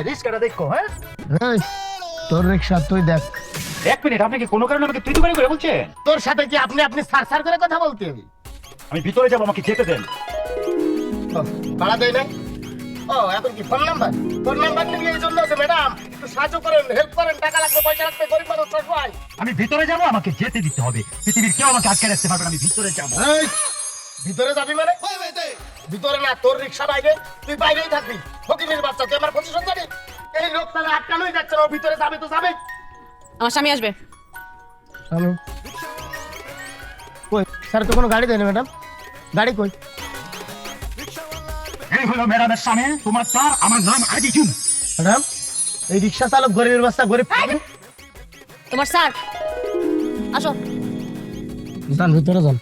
রিস্কাটা দেখো। হ্যাঁ এই, তোর রিক্সা তুই দেখ। এক মিনিট, আপনি কি কোনো কারণে আমাকে তুই করে বলছেন? তোর সাথে কি আপনি আপনি সার সার করে কথা বলতে হবে? আমি ভিতরে যাবো, আমাকে যেতে দেন। ভাড়া দেয় না? ও এখন কি ফোন নাম্বার? ফোন নাম্বার নিয়ে এই জন্য আছে ম্যাডাম, একটু সাহায্য করেন, হেল্প করেন, টাকা লাগবে, পয়সা লাগবে, গরিব মানুষ সবাই। আমি ভিতরে যাবো, আমাকে যেতে দিতে হবে। পৃথিবীর কেউ আমাকে আটকে রাখতে পারবে না, আমি ভিতরে যাবো। এই, ভিতরে যাবি মানে? ভিতরে না, তোর রিক্সা বাইরে, তুই বাইরেই থাকবি। ফকিনের বাচ্চা, তুই আমার পজিশন জানি। এই লোক তাহলে আটকানোই যাচ্ছে না, ও ভিতরে যাবে তো যাবে। আমার স্বামী আসবে। হ্যালো, কই স্যার? তো কোনো গাড়ি দেয় না ম্যাডাম, গাড়ি কই? এই হলো ম্যাডামের সামনে তোমার তার, আমার নাম আজিজুল। ম্যাডাম, এই রিক্সা চালক গরিবের বাচ্চা, গরিব। তোমার স্যার আসো। যান ভিতরে যান।